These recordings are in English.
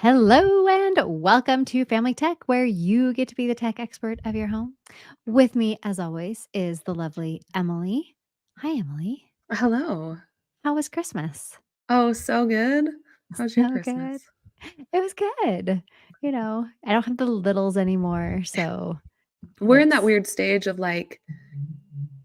Hello and welcome to Family Tech, where you get to be the tech expert of your home. With me, as always, is the lovely Emily. Hi, Emily. Hello. How was Christmas? Oh, so good. How's your So good. Christmas? It was good. I don't have the littles anymore, so We're in that it's weird stage of like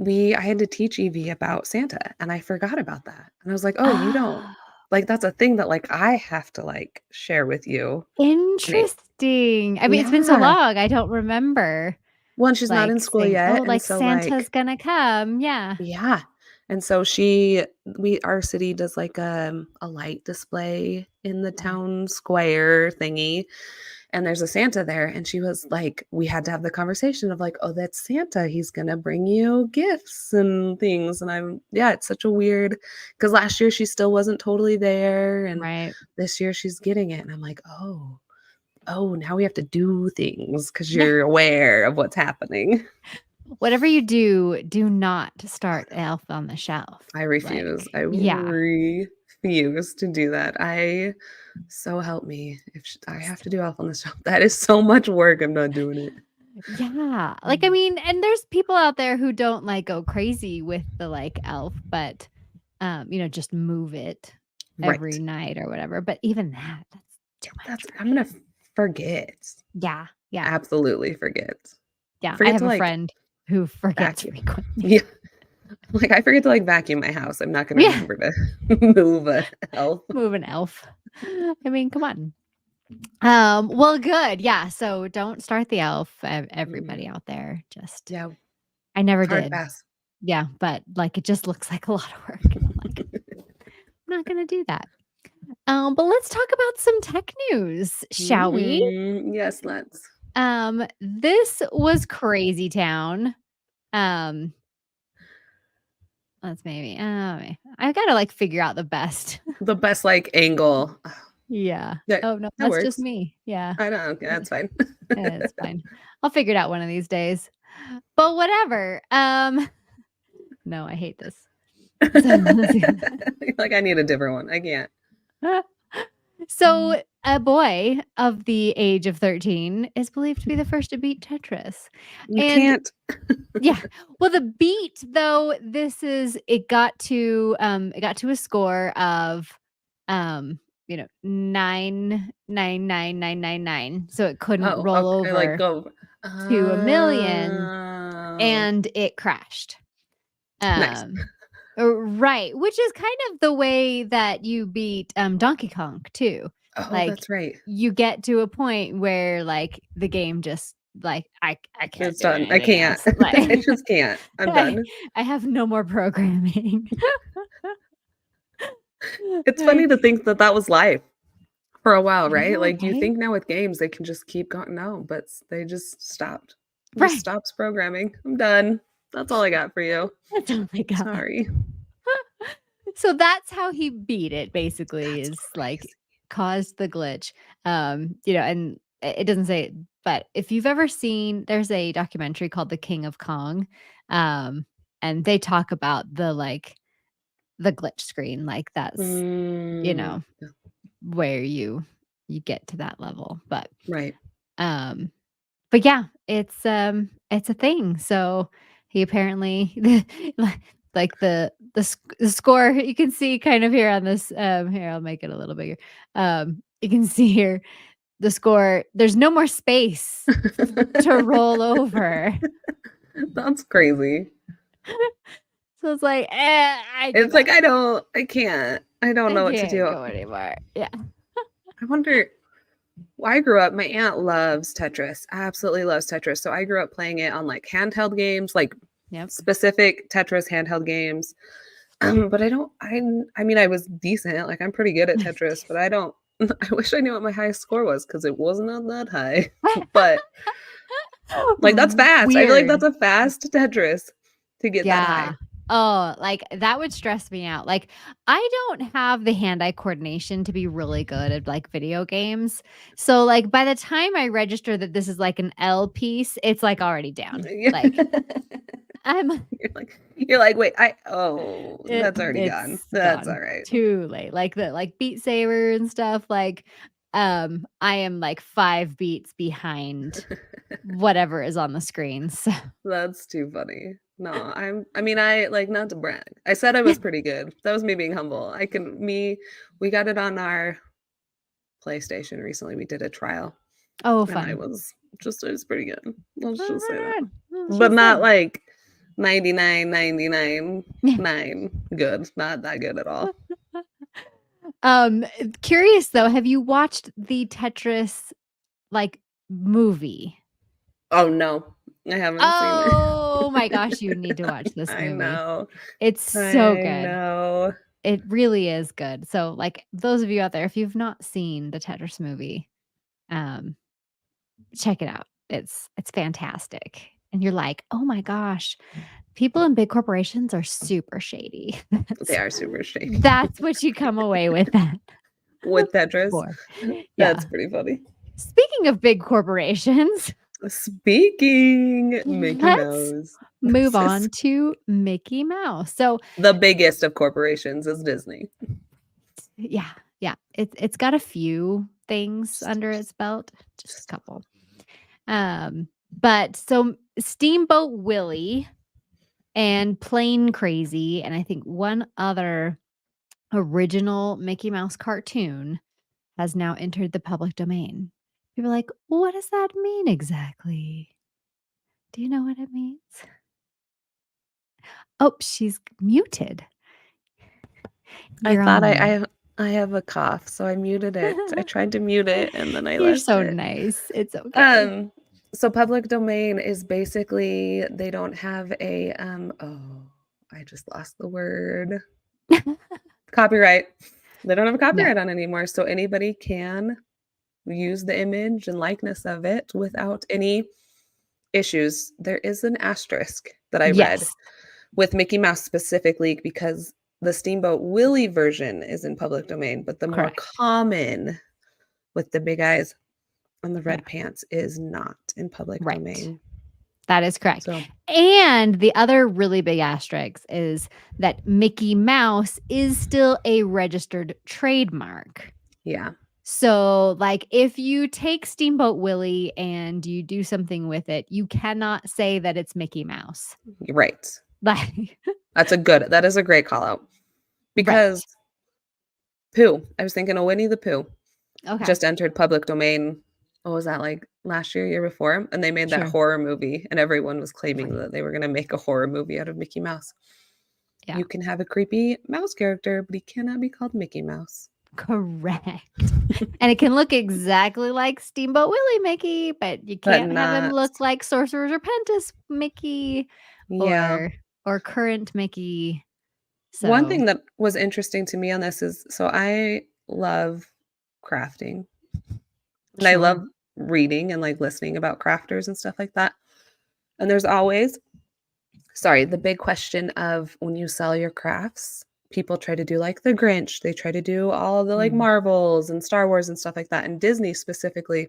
I had to teach Evie about Santa and I forgot about that. And I was like, "Oh, you don't oh, like that's a thing that like I have to like share with you." And it interesting. I mean, it's been so yeah. long, I don't remember Well, and she's not in like school saying, "Oh, yet, and like so Santa's like gonna come." Yeah. yeah. And so our city does like a light display in the Right. town square thingy. And there's a Santa there, and she was like we had to have the conversation of like, "Oh, that's Santa. He's gonna bring you gifts and things." And yeah, it's such a weird because last year she still wasn't totally there, and Right. this year she's getting it. And I'm like, oh, now we have to do things because you're aware of what's happening. Whatever you do, do not start Elf on the Shelf. I refuse. Like, I yeah. refuse to do that. So help me. If I have to do Elf on the Shelf, that is so much work. I'm not doing it. Yeah. Like, I mean, and there's people out there who don't like go crazy with the like elf, but just move it every Right. night or whatever. But even that's too much for I'm me. gonna forget. Yeah. Yeah. Absolutely forget. Yeah. I Forget have to, a like, friend who forgets vacuum. frequently. Yeah, like, I forget to, like, vacuum my house. I'm not gonna Yeah. remember to move a elf. Move an elf. I mean, come on. Well, good. Yeah. So don't start the elf, Mm-mm. everybody out there. Just Yeah, I never hard did. pass. Yeah, but, like, it just looks like a lot of work, and I'm like, "I'm not gonna do that." But let's talk about some tech news, shall we? Yes, let's. This was crazy town. Um, let's maybe I gotta, like, figure out the best. The best, like, angle. Yeah. That Oh, no, that that's just works. me. Yeah. I know, okay, Eh, that's fine. it's fine. I'll figure it out one of these days. But whatever. No, I hate this. So Like, I need a different one. I can't. So, a boy of the age of 13 is believed to be the first to beat Tetris. You And can't. yeah, well, the beat though, it got to a score of 9999999. So it couldn't Oh, roll okay, like, over go. to a million Oh, and it crashed. nice. Um right, which is kind of the way that you beat, Donkey Kong too. Oh, Like, that's right. you get to a point where, like, the game just like, I can't It's do done. I anything can't. else. Like, I just can't. I'm I done. I have no more programming. It's funny to Like think that that was life for a while, I right? know, Like, you right? think now with games, they can just keep going no, but they just stopped. Just Right. stops programming. I'm done. That's all I got for you. That's all I got. Sorry. So that's how he beat it basically That's is, like, crazy. caused the glitch. And it doesn't say it, but if you've ever seen there's a documentary called The King of Kong, um, and they talk about the glitch screen, like, that's, you Mm, know, where you get to that level, right. um but yeah, it's a thing. So he apparently like the score you can see kind of here on this here I'll make it a little bigger. You can see here the score. There's no more space to roll over. That's crazy. So it's like, I give It's like, up. I can't. I don't I know what to can't do. go anymore. Yeah. I wonder well, I grew up my aunt loves Tetris, absolutely loves Tetris, so I grew up playing it on, like, handheld games, like, Yep. specific Tetris handheld games, but I mean, I was decent, like, I'm pretty good at Tetris, but I don't I wish I knew what my highest score was because it was not that high, but, like, that's fast, I feel like that's Weird. a fast Tetris to get that high. Yeah. Oh, like, that would stress me out. Like, I don't have the hand-eye coordination to be really good at, like, video games. So, like, by the time I register that this is, like, an L piece, it's, like, already down. Yeah. Like, I'm You're like, "Wait, that's already gone. it's That's gone alright." too late. Like, the like, Beat Saber and stuff, like, I am like 5 beats behind whatever is on the screen, so That's too funny. No, I mean, I like, not to brag. I said I was pretty good. That was me being humble. We got it on our PlayStation recently. We did a trial, Oh, and fun. it was pretty good. Let's Oh, just say that. very good. Let's But just not say. like 99.99.9 good. Not that good at all. Curious though, have you watched the Tetris, like, movie? Oh, no. I haven't seen Oh my it. gosh, you need to watch this I movie. know. It's so I good. know. It really is good. So, like, those of you out there, if you've not seen the Tetris movie, um, check it out. It's fantastic. And you're like, "Oh my gosh, people in big corporations are super shady." They are super shady. That's what you come away with that With Tetris. for. That's Yeah. pretty funny. Speaking of big corporations, Speaking Mickey let's Mouse. move This is on to Mickey Mouse. So, the biggest of corporations is Disney. yeah, yeah, it's got a few things under its belt, just a Just couple. But so Steamboat Willie and Plain Crazy, and I think one other original Mickey Mouse cartoon has now entered the public domain. People are like, what does that mean exactly? Do you know what it means? Oh, she's muted. I You're thought on mute. I have a cough, so I muted it. I tried to mute it and then I You're left so it. nice. It's okay. Um, so public domain is basically they don't have a oh, I just lost the word. Copyright. They don't have a No, copyright on anymore, so anybody can use the image and likeness of it without any issues. There is an asterisk that I read yes, with Mickey Mouse specifically because the Steamboat Willie version is in public domain, but the more correct. common with the big eyes and the Yeah, red pants is not in public right. domain. That is correct. So, And the other really big asterisk is that Mickey Mouse is still a registered trademark. yeah, So, like, if you take Steamboat Willie and you do something with it, you cannot say that it's Mickey Mouse. you're right. Like, That is a great call out because right. Pooh, I was thinking of Winnie the Pooh Okay. just entered public domain. What was that like last year, year before? And they made that Sure. horror movie, and everyone was claiming Right. that they were going to make a horror movie out of Mickey Mouse. Yeah. You can have a creepy mouse character, but he cannot be called Mickey Mouse. Correct. And it can look exactly like Steamboat Willie Mickey, but you But can't have him not, look like Sorcerer's Apprentice Mickey yeah. or current Mickey. One So, thing that was interesting to me on this is so I love crafting and I sure. love reading and like listening about crafters and stuff like that. And there's always, sorry, the big question of when you sell your crafts, people try to do like the Grinch, they try to do all the like Mm. Marvels and Star Wars and stuff like that. And Disney specifically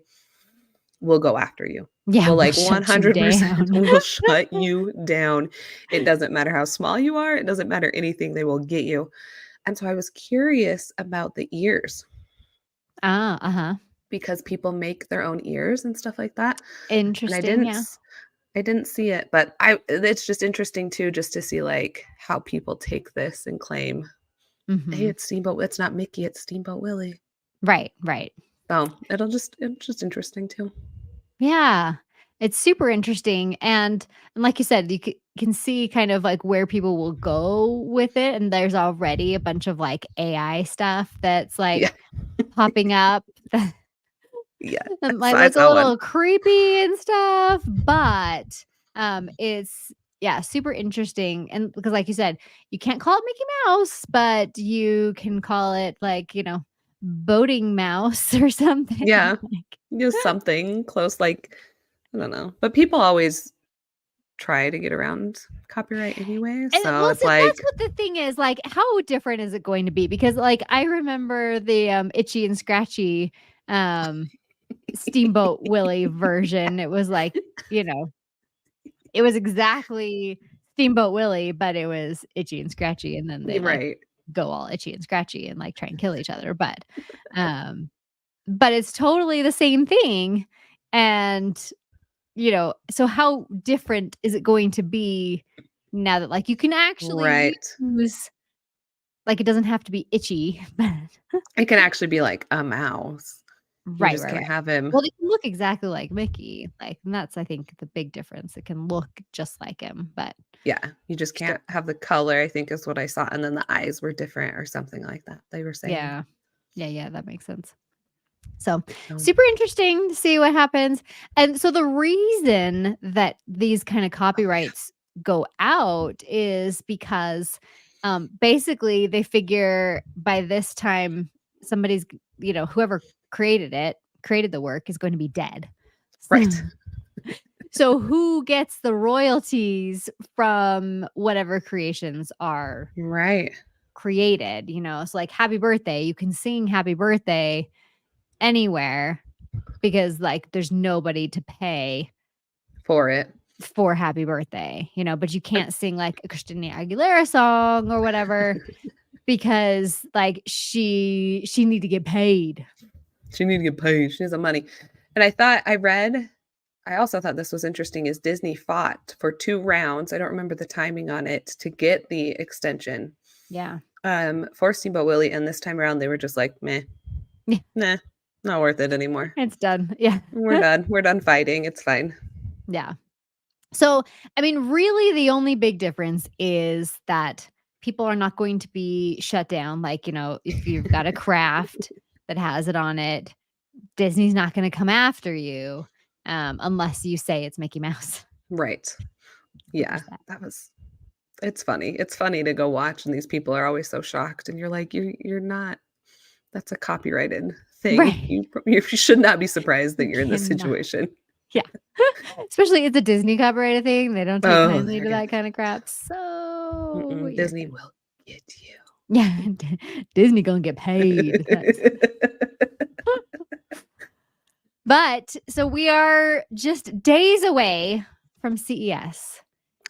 will go after you. Yeah, Will we'll like shut you 100% down. will shut you down. It doesn't matter how small you are, it doesn't matter anything, they will get you. And so I was curious about the ears Ah, uh-huh. because people make their own ears and stuff like that. And Interesting, yeah. I didn't see it, but I it's just interesting too just to see like how people take this and claim, "Hey, Mhm. it's not Mickey, it's Steamboat Willie." Right, right. So, it's just interesting too. Yeah. It's super interesting, and like you said, you can see kind of, like, where people will go with it, and there's already a bunch of, like, AI stuff that's, Yeah. like, popping up Yeah. and So might I look a saw one. little creepy and stuff, but, it's yeah, super interesting, and because like you said, you can't call it Mickey Mouse, but you can call it, like, boating mouse or something, Yeah. like Just something close, like, I don't know. But people always try to get around copyright anyway, and so well, it's so that's like what the thing is, like, how different is it going to be? Because, like, I remember the, Itchy and Scratchy, um, Steamboat Willie version. It was like, you know, it was exactly Steamboat Willie, but it was Itchy and Scratchy, and then they, You're like, right. go all itchy and scratchy and, like, try and kill each other, but, um but it's totally the same thing. And, so how different is it going to be now that, like, you can actually Right. use like, it doesn't have to be itchy, but It can actually be like a mouse. You right, just right, can't right. have him. Well, they can look exactly like Mickey, like, and that's, I think, the big difference. It can look just like him, but Yeah, you just still can't have the color, I think is what I saw, and then the eyes were different or something like that, they were saying. yeah. Yeah, yeah, that makes sense. So, So super interesting to see what happens. And so the reason that these kind of oh, yeah. copyrights go out is because basically they figure by this time somebody's, whoever created the work is going to be dead. Right. So who gets the royalties from whatever creations are Right. created, So like happy birthday, you can sing happy birthday anywhere because, like, there's nobody to pay For it. for happy birthday, but you can't sing, like, a Christina Aguilera song or whatever because, like, she need to get paid. She need to get paid, she needs the money. And I also thought this was interesting is Disney fought for 2 rounds, I don't remember the timing on it, to get the extension, Yeah. for Steamboat Willie, and this time around, they were just like, "Meh, Yeah, nah, not worth it anymore. it's done. Yeah. We're done fighting, it's fine." Yeah. So, I mean, really the only big difference is that people are not going to be shut down, like, if you've got a craft that has it on it, Disney's not gonna come after you, unless you say it's Mickey Mouse. Right. So Yeah, there's that. that was it's funny. It's funny to go watch, and these people are always so shocked, and you're like, you're not that's a copyrighted thing. Right. You should not be surprised that You you're in this cannot. situation." Yeah. Especially it's a Disney copyrighted thing, they don't take Oh, kindly they're to gonna that kinda crap, so you're Disney good. will get you. Yeah, Disney gonna get paid, that's but, so we are just days away from CES,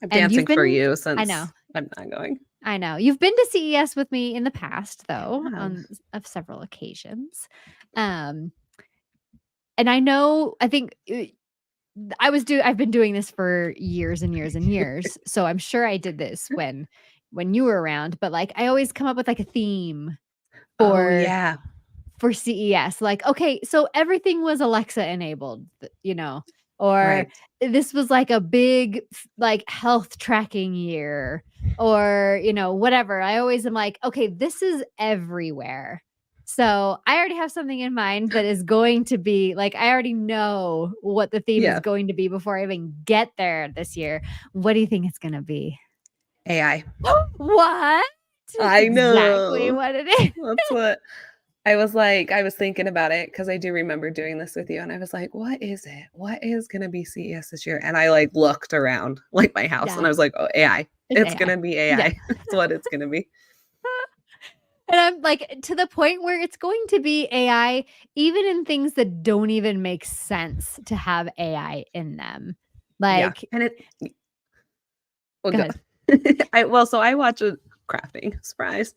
I'm and you've dancing for been you I know, since I'm not going. I know. You've been to CES with me in the past, I though, have. on s of several occasions, um, and I think, I've been doing this for years and years and years, so I'm sure I did this when you were around, but, like, I always come up with, like, a theme Oh, for yeah. CES, like, okay, so everything was Alexa enabled, or Right. this was like a big like health tracking year, or whatever. I always am like, okay, this is everywhere. So I already have something in mind that is going to be like, I already know what the theme is Yeah. going to be before I even get there this year. What do you think it's going to be? AI. What? It's I exactly know. what it is. That's what I was thinking about it because I do remember doing this with you, and I was like, "What is it? What is gonna be CES this year?" And I, like, looked around, like, my house, and Yeah, I was like, "Oh, AI. it's It's AI. gonna be Yeah. AI. That's what it's gonna be." And I'm like, to the point where it's going to be AI even in things that don't even make sense to have AI in them. Yeah, Like, and it well, go go ahead. so I watch a crafting, surprise,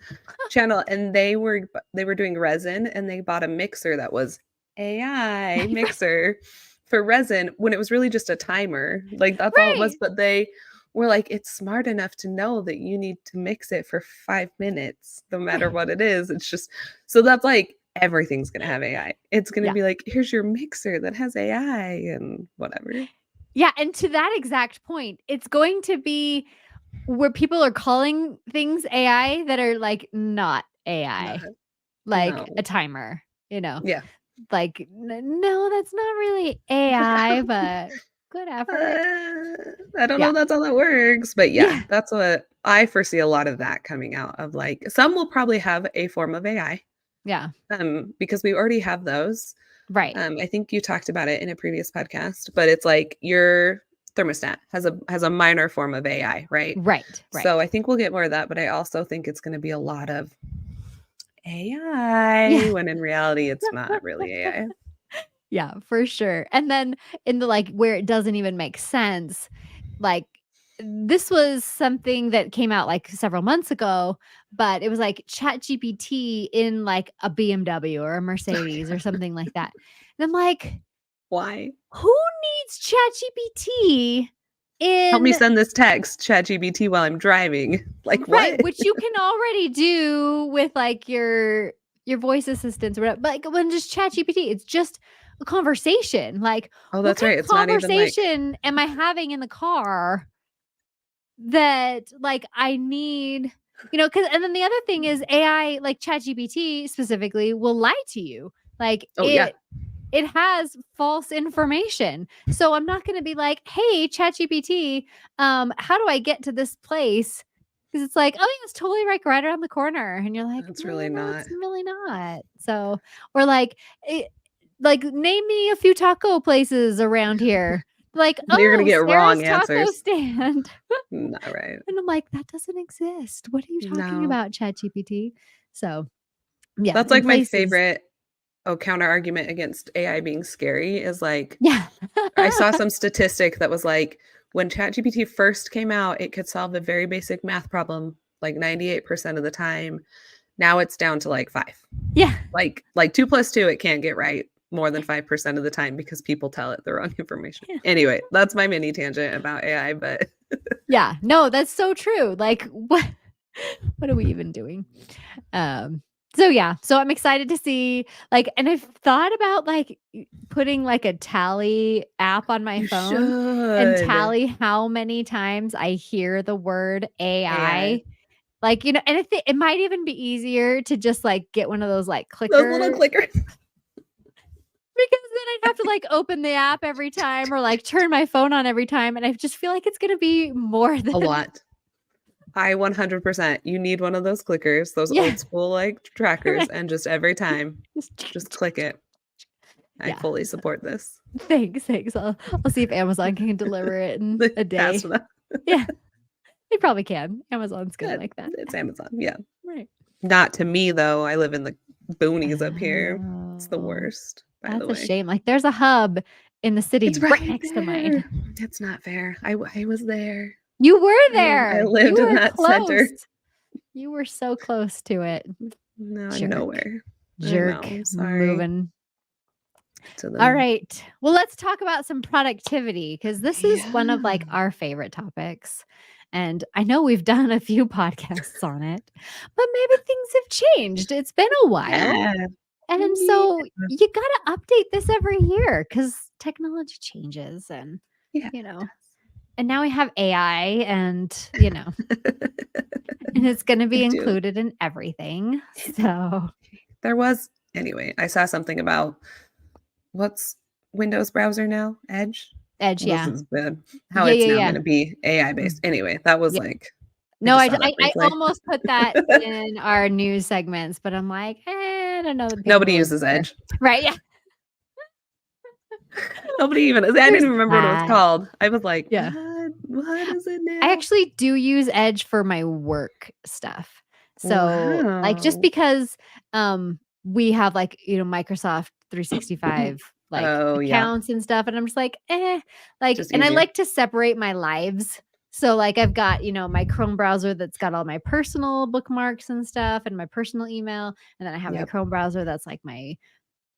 channel, and they were doing resin, and they bought a mixer that was AI mixer for resin when it was really just a timer, like, that's all it was, Right. but they were like, "It's smart enough to know that you need to mix it for 5 minutes no matter Right. what it is." It's just so that's like everything's gonna have AI. It's gonna Yeah. be like, "Here's your mixer that has AI," and whatever. Yeah, and to that exact point, it's going to be where people are calling things AI that are, like, not AI, Not like a no. timer, you know? Yeah. Like, "N no, that's not really AI, but good effort." I don't know Yeah. if that's how that works, but yeah, Yeah. that's what I foresee a lot of that coming out of, like some will probably have a form of AI, Yeah. because we already have those. Right. I think you talked about it in a previous podcast, but it's like your thermostat has a minor form of AI, right? Right. So Right. I think we'll get more of that, but I also think it's gonna be a lot of Yeah. AI when in reality it's not really AI. Yeah, for sure. And then in the, like, where it doesn't even make sense, like, this was something that came out, like, several months ago, but it was, like, ChatGPT in, like, a BMW or a Mercedes or something like that. And I'm like, Why? "Who needs ChatGPT Help me in" send this text, ChatGPT, while I'm driving. Like, right, what? which you can already do with, like, your voice assistants or whatever, but, like, when just ChatGPT, it's just a conversation, like, Oh, what that's kind right. of It's not even like, conversation am I having in the car that, like, I need, because and then the other thing is AI, like ChatGPT specifically, will lie to you. Like, oh, yeah. it has false information. So I'm not gonna be like, "Hey, ChatGPT, how do I get to this place?" Because it's like, "Oh, yeah, it's totally, like, right around the corner." And you're like, That's "No, really no, not. it's really not." So or like, like, "Name me a few taco places around here." Like, You're gonna "Oh, get Sarah's wrong Taco answers. Stand." Not right. And I'm like, "That doesn't exist. What are you talking No. about, ChatGPT?" So, yeah, That's in like my places favorite counter argument against AI being scary is like, yeah. I saw some statistic that was like, when ChatGPT first came out, it could solve a very basic math problem like 98% of the time. Now it's down to like 5. Yeah. Like 2 plus 2, it can't get right more than 5% of the time because people tell it the wrong information. Anyway, that's my mini tangent about AI, but Yeah. No, that's so true. Like, what are we even doing? So yeah, so I'm excited to see, like, and I've thought about, like, putting, like, a tally app on my you phone and should. tally how many times I hear the word AI. AI. Like, and I think it might even be easier to just, like, get one of those, like, Those little clicker. clickers. Because then I'd have to, like, open the app every time or, like, turn my phone on every time, and I just feel like it's gonna be more A than lot. I 100%. You need one of those clickers, those yeah, old school, like, trackers, right. and just every time, just Just click it. I yeah. fully support this. Thanks, thanks. I'll see if Amazon can deliver it in a Fast day. enough. Yeah, they probably can. Amazon's good Good. like that. It's Amazon, yeah. Right. Not to me, though. I live in the boonies up here. It's the Oh, worst, by the that's a way. shame. Like, there's a hub in the It's city right right next to mine. there. It's not fair. I was there. You were I there. You lived in were that close. center. You were so close to it. No, I'm Jerk. nowhere. I know. Jerk. I'm sorry Moving. to All the right. Well, let's talk about some productivity because this is one of, like, yeah. our favorite topics. And I know we've done a few podcasts on it, but maybe things have changed. It's been a while. Yeah. And Yeah. so you got to update this every year because technology changes Yeah, you it know, and now we have AI does. and it's going to I be do. included in everything. So, There was anyway, I saw something about what's Windows browser now? Edge? Edge, This yeah. is bad. How Yeah, it's yeah, now yeah. gonna be AI based. Anyway, that was Yeah. like I No, just I saw I that I briefly. almost put that in our news segments, but I'm like, I don't know that Nobody people would uses care. Edge. Right, yeah. Nobody even I didn't There's even remember what it was that. called. I was like, Yeah. "What? What is it I now?" actually do use Edge for my work stuff. So, like, just Wow. because, we have, like, Microsoft 365, like, Oh, yeah. accounts and stuff, and I'm just like, like, Just and I easier. like to separate my lives. So, like, I've got, my Chrome browser that's got all my personal bookmarks and stuff and my personal email, and then I have my Yep. Chrome browser that's, like, my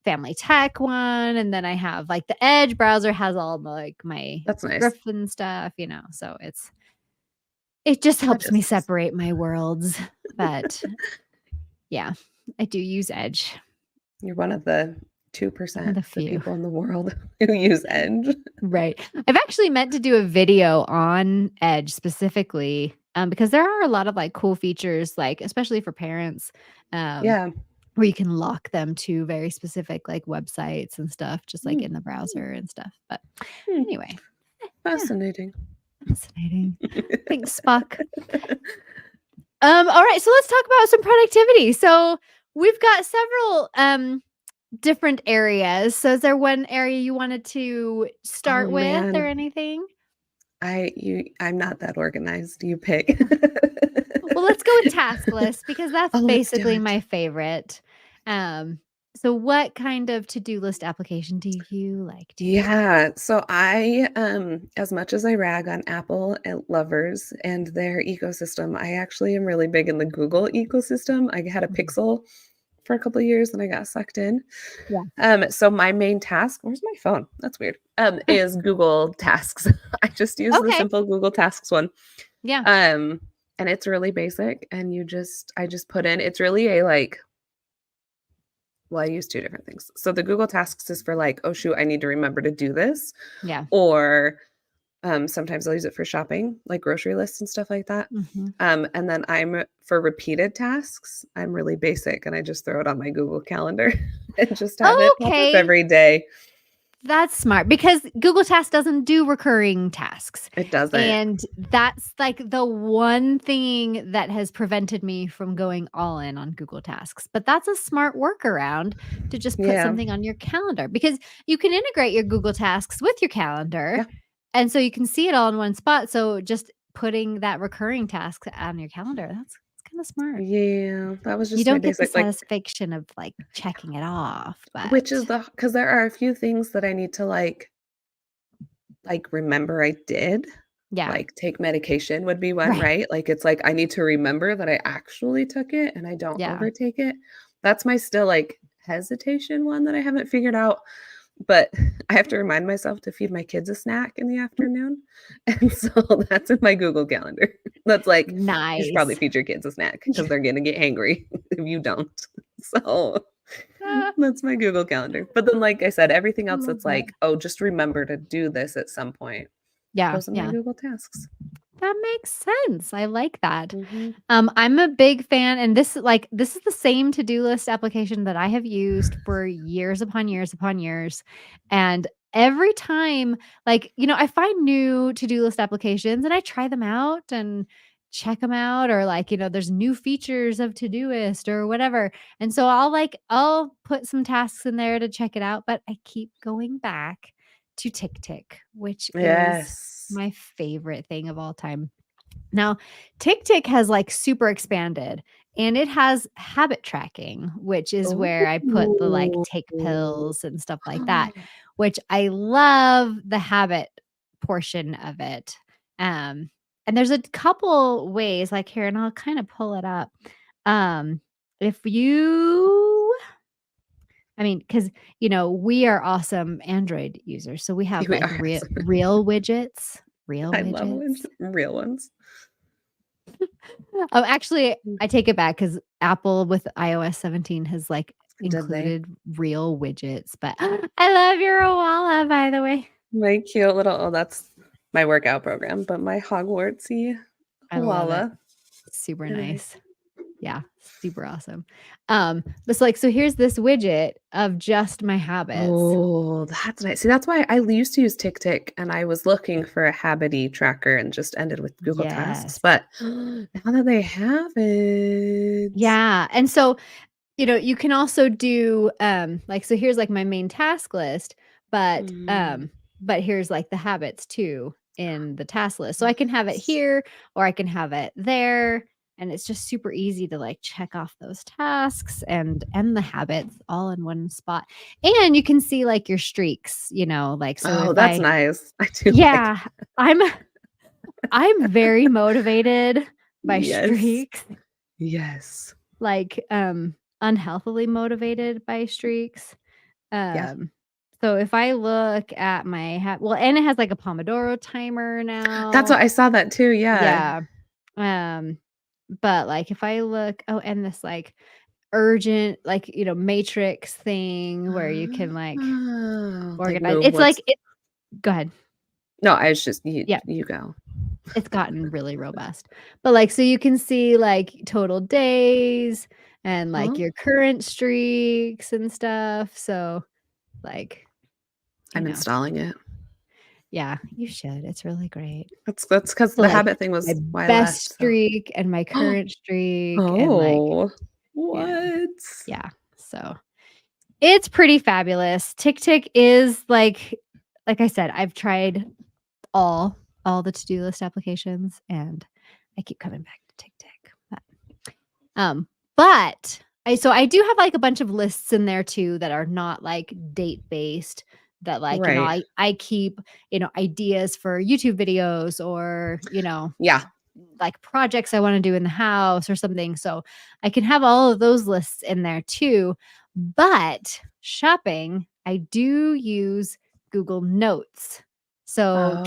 family tech one, and then I have, like, the Edge browser has all my, like, my That's nice. Griffin stuff, so it just That helps me is separate my worlds, but yeah, I do use Edge. you're one of the One of 2% the of the few. people in the world who use Edge. Right. I've actually meant to do a video on Edge specifically, because there are a lot of, like, cool features, like, especially for parents, um, Yeah. where you can lock them to very specific, like, websites and stuff, just, like, Mm. in the browser and stuff, but Hmm. anyway, yeah, Fascinating. fascinating. Thanks, Spock. All right, so let's talk about some productivity. So we've got several different areas. So is there one area you wanted to Oh, start with or man. anything? I'm not that organized. You pick. Well, let's go with task list because that's Oh, let's do basically it. my favorite. Um, So what kind of to-do list application do you like to use? Yeah, so I, as much as I rag on Apple and lovers and their ecosystem, I actually am really big in the Google ecosystem. I had a Mhm. Pixel for a couple of years and I got sucked in. Yeah. So my main task, where's my phone? That's weird. Is Google Tasks. I just use the Okay. simple Google Tasks one. Yeah. Um, and it's really basic and I just put in, it's really a like, well, I use two different things. So the Google Tasks is for like, oh shoot, I need to remember to do this. Yeah. Or sometimes I'll use it for shopping, like grocery lists and stuff like that. Mhm. And then I'm for repeated tasks, I'm really basic and I just throw it on my Google Calendar and just have it pop up Okay. every day. That's smart because Google Tasks doesn't do recurring tasks. It doesn't. And that's like the one thing that has prevented me from going all in on Google Tasks. But that's a smart workaround to just put Yeah. something on your calendar because you can integrate your Google Tasks with your calendar. Yeah. And so you can see it all in one spot. So just putting that recurring task on your calendar, that's kind of smart. Yeah. That was You just my don't get the basic, like, satisfaction of like checking it off, which is but because there are a few things that I need to remember I did. yeah. Like, take medication would be one, Right. right? Like, it's like, I need to remember that I actually took it and I don't Yeah. overtake it. That's my still, like, hesitation one that I haven't figured out, but I have to remind myself to feed my kids a snack in the afternoon, and so that's in my Google Calendar. That's like, you should probably Nice. feed your kids a snack because 'cause they're gonna get hangry if you don't. So, Ah, that's my Google Calendar, but then, like I said, everything I else love that's that. like, "Oh, just remember to do this at some point." Yeah, Goes in my yeah. Google Tasks. That makes sense. I like that. Mhm. I'm a big fan, and this is the same to-do list application that I have used for years upon years upon years. And every time, I find new to-do list applications and I try them out and check them out, or there's new features of Todoist or whatever. And so I'll put some tasks in there to check it out, but I keep going back to TickTick, which is Yes. my favorite thing of all time. Now, TickTick has super expanded and it has habit tracking, which is where I put the Ooh. take pills and stuff like that, which I love the habit portion of it. Um, and there's a couple ways, like here, and I'll kind of pull it up. Um, if you, I mean, because we are awesome Android users, so we have We like are real I love widgets. real ones. Oh, actually, Mm. I take it back because Apple with iOS 17 has, Did they? included real widgets, but I love your Owala, by the way. My cute little that's my workout program, but my Hogwartsy I love it. koala. Super It is. nice. Yeah, super awesome. But so here's this widget of just my habits. Oh, that's nice. See, that's why I used to use TickTick and I was looking for a habity tracker and just ended with Google Tasks, Yes. but now that they have it. Yeah, and so you can also do, so here's, my main task list, but, Mm, um, but here's, the habits too in the task list. So I can have it yes. here or I can have it there, and it's just super easy to, check off those tasks and the habits all in one spot. And you can see, your streaks, so Oh, if that's I nice. I do like yeah, I'm I'm very motivated by yes. streaks. Yes. Unhealthily motivated by streaks. Yeah. Um, so if I look at my well, and it has a Pomodoro timer That's now. what I saw that too, yeah. Yeah. Um, but if I look, oh, and this urgent, matrix thing where you can Like organize. move It's what's go ahead. no, I was just Yeah. you go. It's gotten really robust. But, so you can see, total days and, Huh? your current streaks and stuff. So, like, you I'm know installing it. yeah, you should. It's really great. That's because So, the habit thing my was why I best left, so streak and my current streak and, Oh, you know what? yeah. So, it's pretty fabulous. TickTick is, I said, I've tried all the to-do list applications, and I keep coming back to TickTick. Um, but I do have, like, a bunch of lists in there too that are not, like, date-based that, like, Right. I keep, ideas for YouTube videos or, Yeah. like, projects I wanna do in the house or something, so I can have all of those lists in there too, but shopping, I do use Google Notes. So Oh,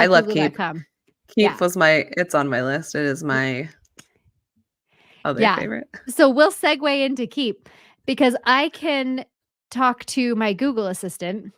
I love Keep. keep.google.com. Keep Yeah. was it's on my list. It is my other Yeah. favorite. So we'll segue into Keep because I can talk to my Google Assistant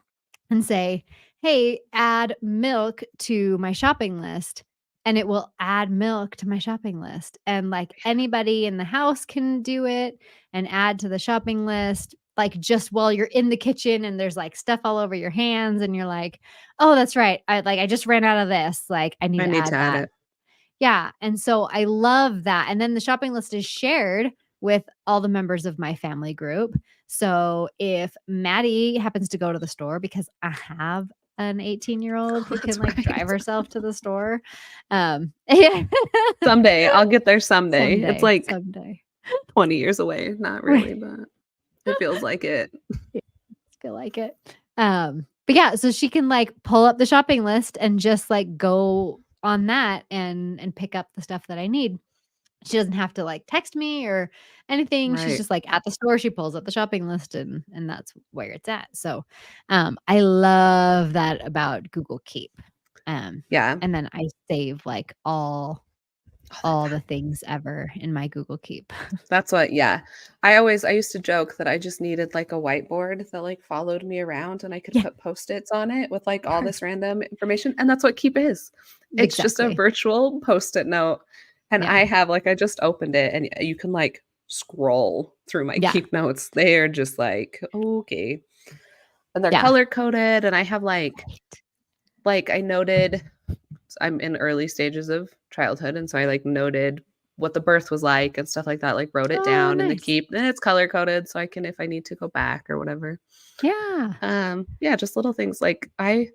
and say, "Hey, add milk to my shopping list." And it will add milk to my shopping list. And like anybody in the house can do it and add to the shopping list. Like just while you're in the kitchen and there's like stuff all over your hands and you're like, "Oh, that's right. I just ran out of this. Like I need I to need add to add that." it. Yeah, and so I love that, and then the shopping list is shared with all the members of my family group. So if Maddie happens to go to the store because I have an 18-year-old Oh, who can that's like right. drive herself to the store. Yeah. Someday, I'll get there someday. It's Someday, like someday. 20 years away. Not really, but it feels like it. Yeah, feel like it. But yeah, so she can like pull up the shopping list and just like go on that and pick up the stuff that I need. She doesn't have to, like, text me or anything. She's Right. just, like, at the store, she pulls up the shopping list and that's where it's at. So, I love that about Google Keep. Um, Yeah. and then I save, like, all Oh, that's all the things ever in my Google Keep. That's what yeah. I used to joke that I just needed, like, a whiteboard that, like, followed me around and I could Yeah, put Post-its on it with, like, all this perfect. random information, and that's what Keep is. It's just a Exactly. virtual Post-it note, and Yeah. I just opened it, and you can, like, scroll through my Yeah. Keep notes. They are just like, "Okay." And they're Yeah. color coded, and I have, Right. I noted I'm in early stages of childhood, and so I, like, noted what the birth was like and stuff like that, like, wrote it Oh, down in the nice. keep, and it's color coded so I can if I need to go back or whatever. Yeah. Yeah, just little things, like, I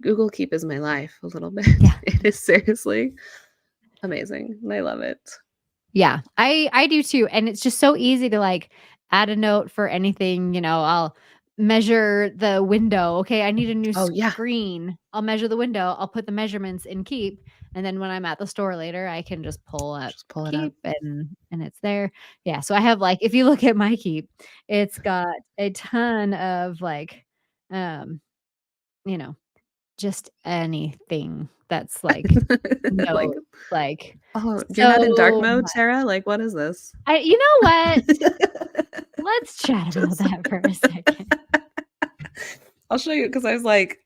Google Keep is my life a little bit. Yeah. It is seriously amazing, and I love it. Yeah, I do too, and it's just so easy to, like, add a note for anything, I'll measure the window, "Okay, I need a new Oh, yeah, screen." I'll measure the window, I'll put the measurements in Keep, and then when I'm at the store later, I can just pull up just pull it up. Keep and it's there. Yeah, so I have, like if you look at my Keep, it's got a ton of, like, um, you know, just anything that's, like, Like, notes, like, "Oh, you're not in dark so mode, Sarah? Like, what is this?" you know what? Let's chat about Just that for a second. I'll show you because I was like,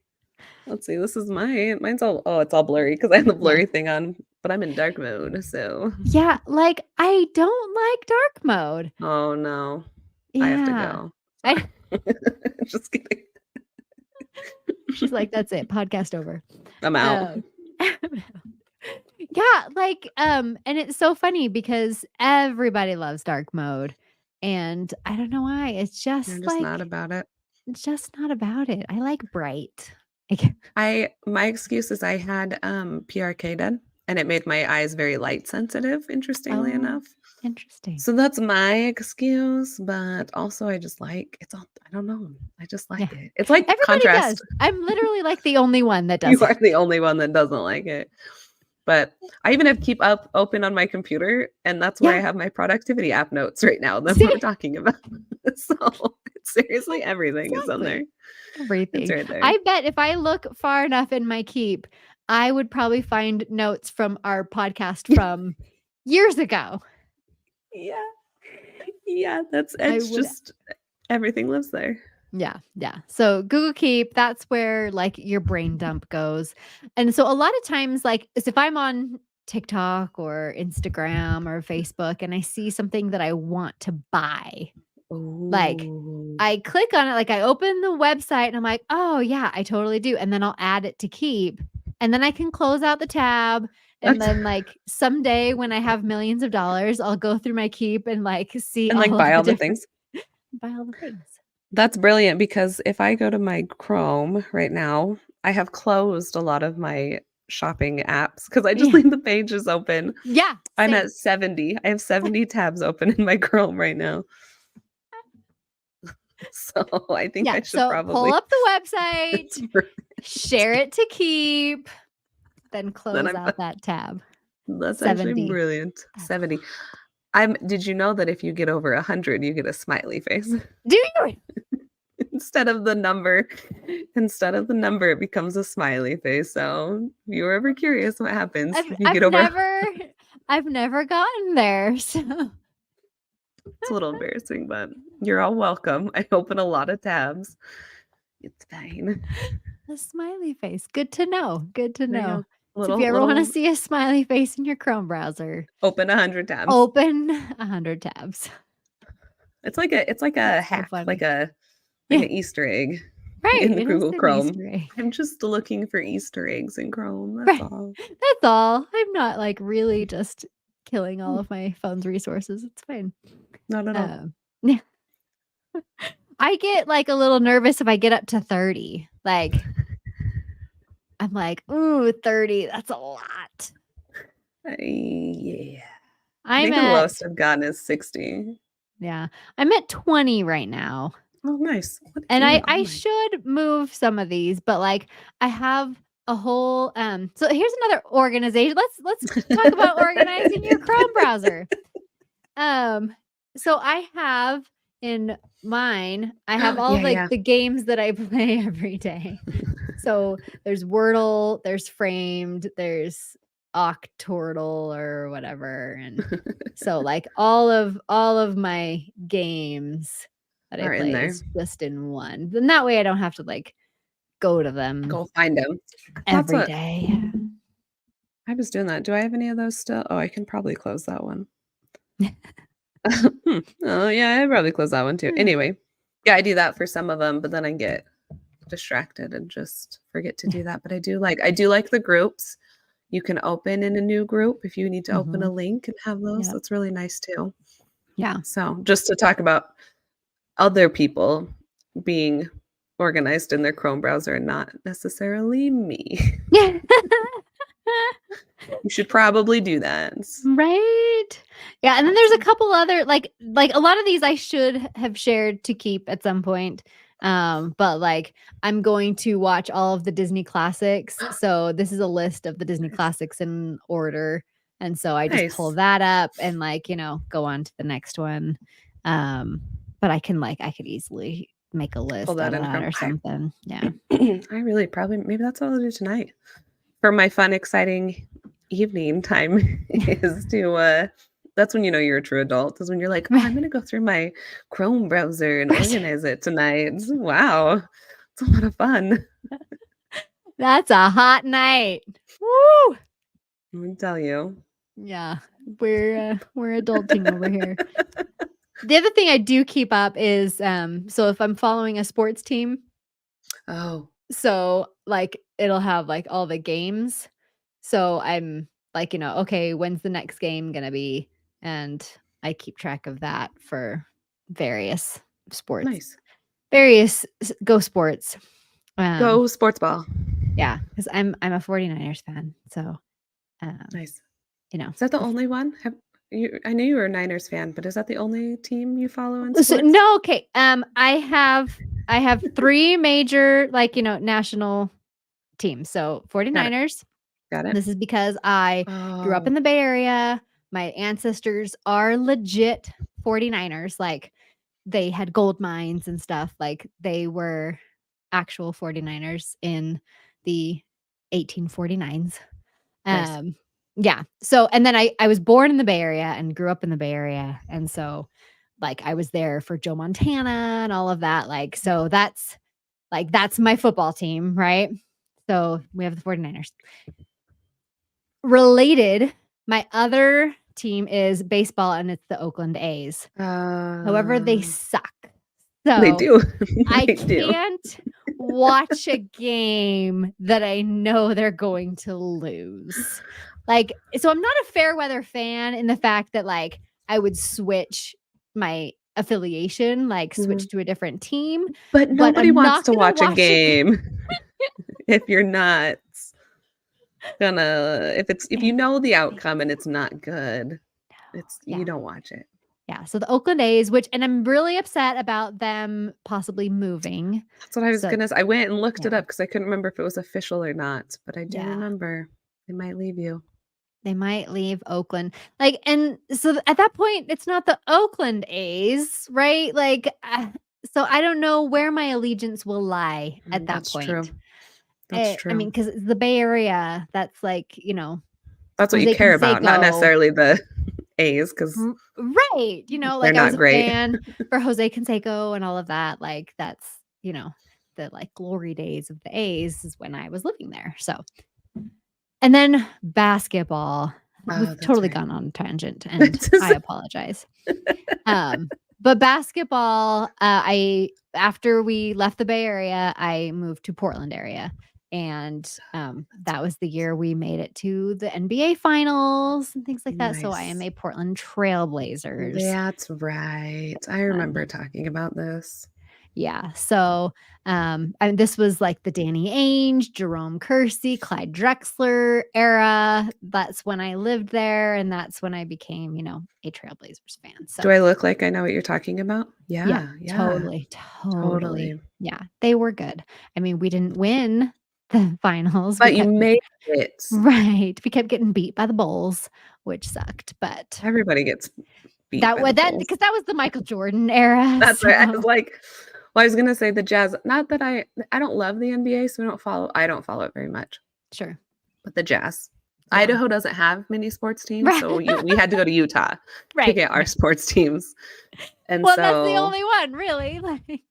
let's see, this is mine's all it's all blurry because I have the Yeah. blurry thing on, but I'm in dark mode, so Yeah, like, I don't like dark mode. oh, no. I have to Yeah. go. I Sorry. Just kidding. she's like, "That's it, podcast over." I'm out. Um, yeah, like, and it's so funny because everybody loves dark mode, and I don't know why, You're just not about it. it's just not about it. I like bright. Like My excuse is I had, PRK done, and it made my eyes very light sensitive, interestingly oh, enough. interesting. So that's my excuse, but also I just I don't know, I just Yeah. like it. It's like Everybody does. contrast. I'm literally, like, the only one that You doesn't. are the only one that doesn't like it. But I even have Keep Up open on my computer, and that's where I Yeah, have my productivity app notes right now that see? we're talking about. So, it's seriously everything is on there. Exactly. It's Everything. right there. I bet if I look far enough in my Keep, I would probably find notes from our podcast from years ago. Yeah. Yeah, I it's would just everything lives there. yeah, yeah. So Google Keep, that's where like your brain dump goes. And so a lot of times, like is if I'm on TikTok or Instagram or Facebook and I see something that I want to buy, like Ooh. I click on it, like I open the website and I'm like, "Oh yeah, I totally do." And then I'll add it to Keep. And then I can close out the tab. And That's then like someday when I have millions of dollars, I'll go through my Keep and like see and, like, all of buy the all the different things. buy all the things. That's brilliant because if I go to my Chrome right now, I have closed a lot of my shopping apps because I just Yeah. leave the pages open. Yeah, I'm same. at 70. I have 70 tabs open in my Chrome right now. So I think Yeah, I should so pull probably up the website, share it to keep, then then close I'm out that tab. that's actually 70. brilliant. I 70. Did you know that if you get over 100, you get a smiley face? do you? Instead of the number it becomes a smiley face. So if you were ever curious what happens I've if you I've get over never I've never gotten there, so it's a little embarrassing, but you're all welcome. I open a lot of tabs. It's fine. a smiley face. Good to know, good to There you know. go. So if you ever wanna Little see a smiley face in your Chrome browser, open 100 tabs. open 100 tabs. It's like a It's so hack, like funny. a like Yeah, an Easter egg right, in it is Google an Chrome. Easter egg. I'm just looking for Easter eggs in Chrome, that's Right. all. That's all. I'm not, like, really just killing all Mm, of my phone's resources. It's fine. not at all. Yeah. I get, like, a little nervous if I get up to 30. Like, I'm like, "Ooh, 30, that's a lot." Yeah. I I'm think the at lowest I've gotten is 60. yeah, I'm at 20 right now, Oh, nice. What and even I am I? should move some of these, but, like, I have a whole, so here's another organization. Let's talk about organizing your Chrome browser. Um, so I have in mine, I have all, Yeah, like, yeah. the games that I play every day. So there's Wordle, there's Framed, there's Octortle or whatever, and so, like, all of my games that I Are in play there. is just in one. Then that way I don't have to, like, go to them Go find them. That's every what day. I was doing that. Do I have any of those still? Oh, I can probably close that one. Oh, yeah, I probably close that one too. Yeah. Anyway, yeah, I do that for some of them, but then I get distracted and just forget to do that. But I do like the groups. You can open in a new group if you need to open a Mhm. link and have those. Yep. That's really nice too. Yeah. So, just to talk about other people being organized in their Chrome browser and not necessarily me. Yeah. You should probably do that. Right? Yeah, and then there's a Awesome. couple other like a lot of these I should have shared to keep at some point. But like I'm going to watch all of the Disney classics. So this is a list of the Disney Nice. classics in order. And so I just pull Nice. that up and like, go on to the next one. But I could easily make a Pull list that out of in that Chrome. or something. Yeah. I really probably maybe that's what I'll do tonight for my fun, exciting evening time is to that's when you know you're a true adult, is when you're like, oh, I'm gonna go through my Chrome browser and Right. organize it tonight. Wow. It's a lot of fun. That's a hot night. Woo! Let me tell you. Yeah, we're adulting over here. The other thing I do keep up is, so if I'm following a sports team, Oh, so, like, it'll have, like, all the games. So I'm like, okay, when's the next game gonna be? And I keep track of that for various sports. nice. Various go sports. Um, Go sports ball. yeah, because I 'cause I'm a 49ers fan, so, um, Nice. you know, Is that the the only one? Have you I knew you were a Niners fan, but is that the only team you follow in So sports? no, okay. I have 3 major, like, national teams. So Got it. 49ers. Got it. This is because I grew up in Oh, the Bay Area. My ancestors are legit 49ers. Like they had gold mines and stuff. Like they were actual 49ers in the 1849s. nice. Yeah. So and then I was born in the Bay Area and grew up in the Bay Area. And so like I was there for Joe Montana and all of that. Like so that's my football team, right? So we have the 49ers. Related, my other team is baseball and it's the Oakland A's. However, they Uh, suck. they So do. I They do. can't watch a game that I know they're going to lose. Like, so I'm not a fair weather fan in the fact that like I would switch my affiliation, like Mhm. switch to a different team, But but nobody I'm wants not to gonna watch a watch a game. game if you're not. gonna if you And know the outcome and it's not good, it's yeah. you don't watch it. Yeah, so the Oakland A's, and I'm really upset about them possibly moving. That's what I was So gonna I went and looked yeah, it up because I couldn't remember if it was official or not, but I do yeah, remember they might leave you. they might leave Oakland. Like, and so at that point, it's not the Oakland A's, right? Like, so I don't know where my allegiance will lie at that That's true. point. That's I mean, true. because it's the Bay Area, that's like, That's what you Jose care about, not Canseco. necessarily the A's because Right. they're Like I was not a great. fan for Jose Canseco and all of that. Like that's, the like glory days of the A's is when I was living there. So, and then basketball. Oh, We've that's totally right. gone on a tangent and It's just I apologize. But basketball, I after we left the Bay Area, I moved to Portland area. And that was the year we made it to the NBA finals and things like that. So I am nice. a Portland Trailblazers That's right. I remember fan. talking about this. Yeah. So and this was like the Danny Ainge, Jerome Kersey, Clyde Drexler era. That's when I lived there. And that's when I became, a Trailblazers fan. So Do I look like I know what you're talking about? yeah, Yeah, yeah, totally, totally. totally. Yeah, they were good. I mean, we didn't win the finals. We But you kept made it. right. We kept getting beat by the Bulls, which sucked. But Everybody gets beat that by was the that Bulls. because that was the Michael Jordan era. That's right. I was So like well, I was gonna say the Jazz not that I don't love the NBA, so I don't follow it very much, sure. but the Jazz. Yeah. Idaho doesn't have many sports teams, Right. so we had to go to Utah to Right. get our Right. sports teams, and Well, that's the so only one, really. Like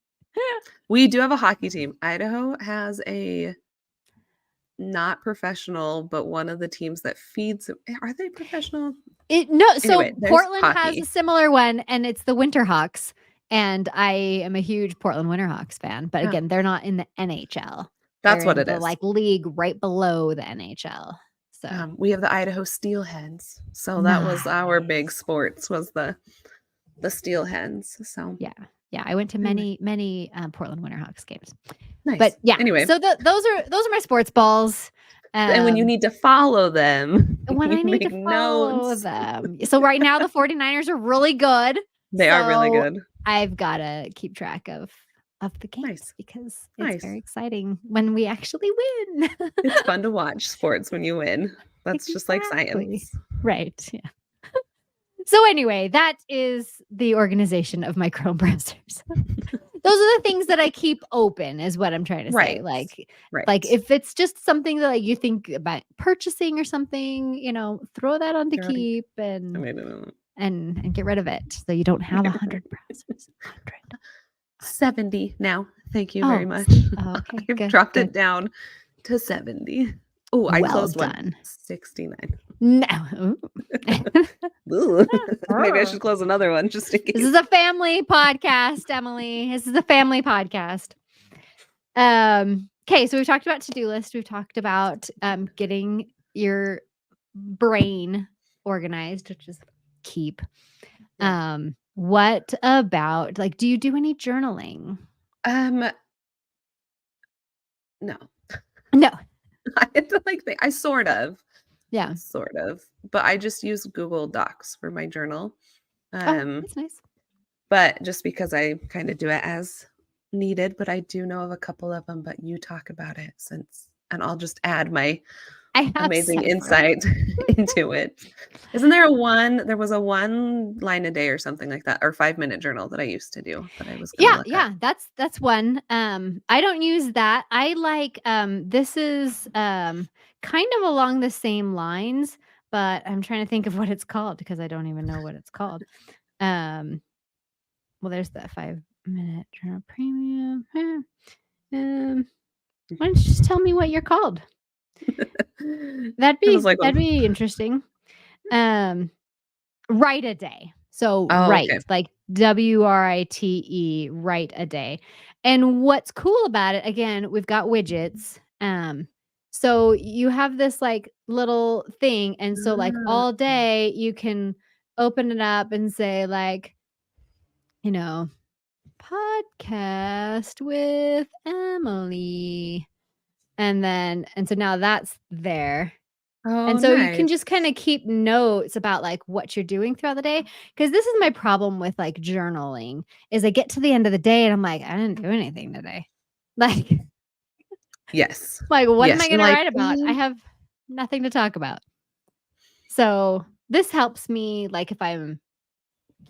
we do have a hockey team. Idaho has a not professional, but one of the teams that feeds are they professional? so Anyway, there's Portland has a hockey. similar one, and it's the Winterhawks. And I am a huge Portland Winterhawks fan. But Yeah, again, they're not in the NHL. that's They're what in it the is. like league right below the NHL. So We have the Idaho Steelheads, so that was our big nice. sports was the Steelheads. So Yeah. Yeah. I went to anyway, many, many Portland Winterhawks games. But nice. yeah, Anyway, so those are my sports balls. and when you Um, need to follow them, when you I need to make follow notes. them. So right now the 49ers are really good. They are really So good. I've got to keep track of the games Nice, because it's nice. very exciting when we actually win. It's fun to watch sports when you win. That's just like Exactly. science. Right. Yeah. So anyway, that is the organization of my Chrome browsers. Those are the things that I keep open is what I'm trying to say. Right, Like right. if it's just something that like, you think about purchasing or something, throw that on to You already keep and maybe not. and get rid of it so you don't have 100 browsers. 100. 70 now. Thank you very Oh, much. oh, okay, I've good, dropped good. it down to 70. Oh, I Well closed one. done. 69. No. Ooh. Ooh. Maybe I This should close another one just in case. is a family podcast, Emily. This is a family podcast. Okay, so we've talked about to-do list. We've talked about getting your brain organized, which is keep. Yeah. What about like do you do any journaling? Um, no. No. I had to like think I Yeah. sort of, but I just use Google Docs for my journal. Oh, Um, that's nice. but just because I kind of do it as needed, but I do know of a couple of them, but you talk about it and I'll just add my I have amazing several. insight into it. There was a 1 line a day or something like that, or 5-minute journal that I used to do that I was gonna Yeah, look up. yeah, that's one. I don't use that. I like this is kind of along the same lines, but I'm trying to think of what it's called because I don't even know what it's called. Um well there's the 5-minute journal premium. Um why don't you just tell me what you're called? That'd It was be like, that'd oh, be interesting. Um Write a day. So okay. write, like WRITE, write a day. And what's cool about it, again, we've got widgets. So you have this like little thing. And so like Ah, all day you can open it up and say like, you know, podcast with Emily. And so now that's there. Oh, And so you can nice. just kinda keep notes about, like, what you're doing throughout the day. Because this is my problem with, like, journaling, is I get to the end of the day and I'm like, "I didn't do anything today." Like Yes. like, what am Yes, I you're gonna like, write about? I have nothing to talk about. So, this helps me, like, if I'm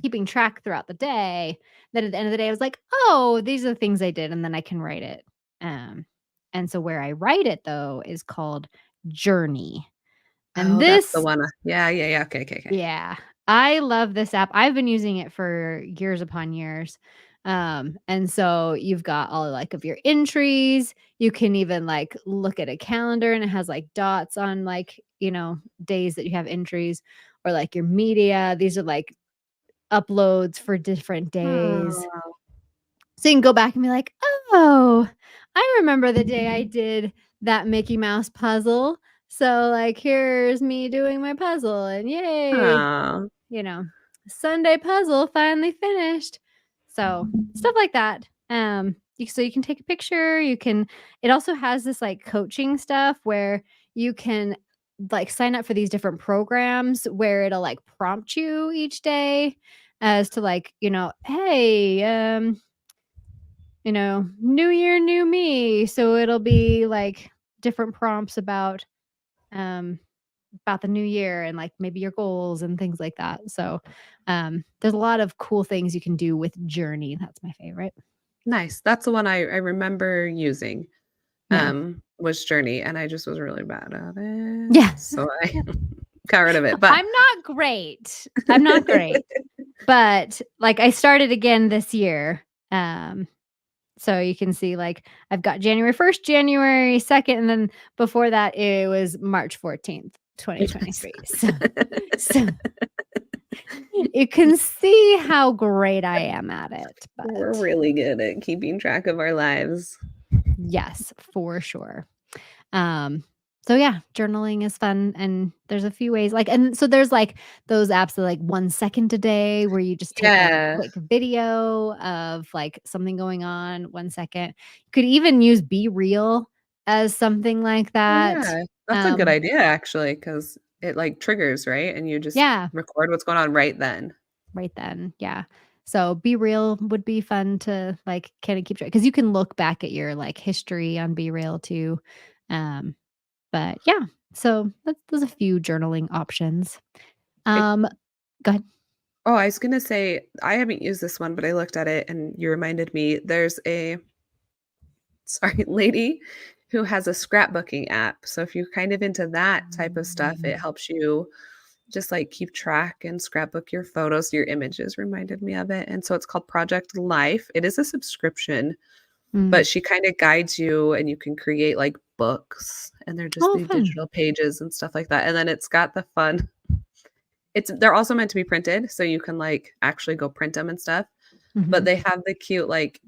keeping track throughout the day, then at the end of the day, I was like, "Oh, these are the things I did," and then I can write it. Um, and so where I write it, though, is called Journey. And oh, that's the this one. Yeah, yeah, yeah. Okay, okay, okay. Yeah, I love this app. I've been using it for years upon years. And so you've got all like of your entries. You can even like look at a calendar and it has like dots on like, days that you have entries or like your media. These are like uploads for different days. Oh, So you can go back and be like, "Oh, I remember the day I did that Mickey Mouse puzzle. So like here's me doing my puzzle and yay." oh, you know, Sunday puzzle finally finished. So, stuff like that. So you can take a picture, it also has this like coaching stuff where you can like sign up for these different programs where it'll like prompt you each day as to like, hey, new year, new me. So it'll be like different prompts um about the new year and like maybe your goals and things like that. So, there's a lot of cool things you can do with Journey. That's my favorite. nice. That's the one I remember using, Yeah. was Journey, and I just was really bad at it, Yeah. so I got rid of it, but I'm not great. I'm not great, but like I started again this year. Um, so you can see like I've got January 1st, January 2nd, and then before that it was March 14th, Yes. 2023. So you can see how great I am at it, We're but really good at keeping track of our lives. yes, for sure. Um, so yeah, journaling is fun and there's a few ways and so there's like those apps that like 1 second a day where you just take like a Yeah. quick video of like something going on 1 second. You could even use Be Real as something like Oh, that. yeah. That's a good Um, idea actually, because it, like, triggers, right? And you just yeah, record what's going on right then. right then. Yeah. So Be Real would be fun to like kind of keep track because you can look back at your like history on Be Real too. Um, But yeah, so there's a few journaling options. It Um, go ahead. Oh, I was gonna say, I haven't used this one, but I looked at it and you reminded me, there's a sorry, lady who has a scrapbooking app. So if you're kind of into that type of stuff, it helps you just like keep track and scrapbook your photos, your images reminded me of it. And so it's called Project Life. It is a subscription, Mm. but she kind of guides you and you can create like books and they're just Oh, the fun. digital pages and stuff like that. And then it's got the fun. They're also meant to be printed, so you can like actually go print them and stuff. But Mhm. they have the cute like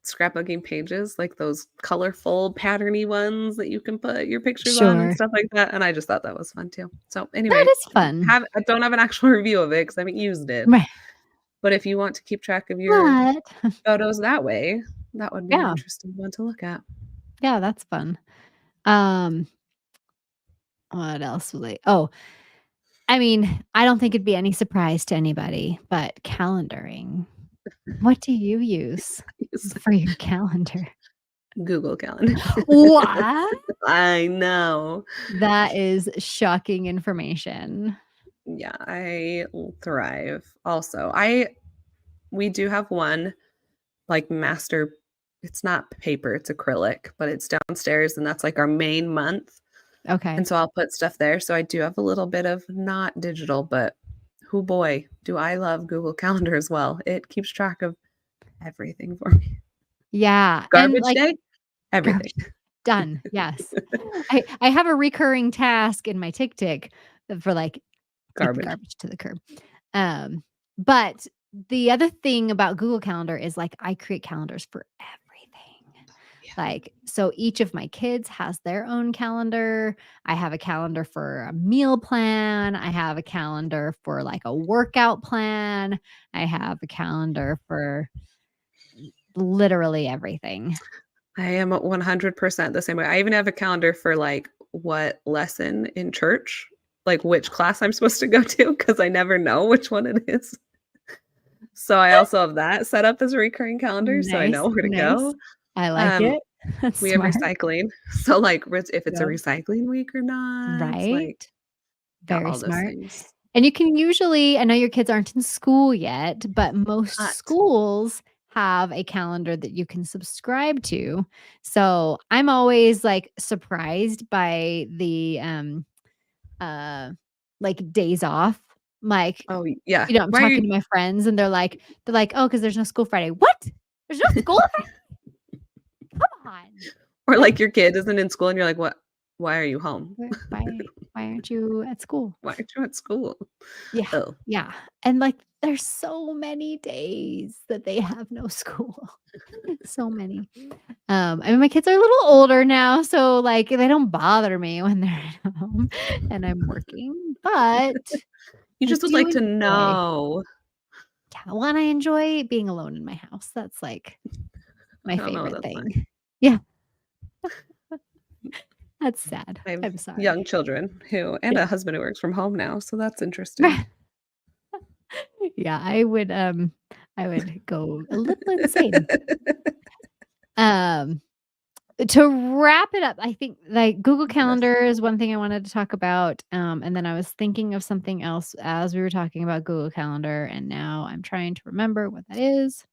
scrapbooking pages, like those colorful patterny ones that you can put your pictures on and Sure. stuff like that, and I just thought that was fun too. So, That anyway, is fun. I don't have an actual review of it because I haven't used it, Right. but if you want to keep track of your But photos that way, that would be an yeah, interesting one to look at. yeah, that's fun. Um, what else was I mean, I don't think it'd be any surprise to anybody, but calendaring. What do you use Use for your calendar? Google Calendar. What? I know. That is shocking information. Yeah, I thrive also. I We do have one, like, master it's not paper, it's acrylic, but it's downstairs, and that's, like, our main month, Okay. and so I'll put stuff there, so I do have a little bit of not digital, but oh boy, do I love Google Calendar as well. It keeps track of everything for me. Yeah, and, Garbage like day, everything. garbage done, yes. I have a recurring task in my Tick for, like, take the Garbage. garbage to the curb. Um, but the other thing about Google Calendar is, like, I create calendars for everything. Yeah. Like, so each of my kids has their own calendar. I have a calendar for a meal plan. I have a calendar for, like, a workout plan. I have a calendar for literally everything. I am 100% the same way. I even have a calendar for, like, what lesson in church, like which class I'm supposed to go to because I never know which one it is. So I also have that set up as a recurring calendar so I Nice, know where to nice. go. I like Um, it. That's we have smart. recycling. So, like, if it's a Yeah. recycling week or not, like, Right? yeah, Very all those smart. things. And you can usually I know your kids aren't in school yet, but most But schools have a calendar that you can subscribe to. So, I'm always, like, surprised by the, uh, like, days off. Like, oh, yeah. I'm Why are talking you to my friends and they're like, "Oh, because there's no school Friday." "What? There's no school Friday? Come on." or, like, your kid isn't in school and you're like, "What? Why are you home? Why aren't you at school?" Why aren't you at school?" Yeah, Oh, yeah, and, like, there's so many days that they have no school. So many. I mean, my kids are a little older now, so, like, they don't bother me when they're at home and I'm working, but you I just would do like to enjoy know. yeah, well, and I enjoy being alone in my house. That's, like, my I don't know what favorite that's like. thing. Yeah, that's sad. I have I'm sorry. young children who and Yeah. a husband who works from home now, so that's interesting. Yeah, I would go a little insane. Um, to wrap it up, I think, like, Google Yes. Calendar is one thing I wanted to talk about, and then I was thinking of something else as we were talking about Google Calendar, and now I'm trying to remember what that is.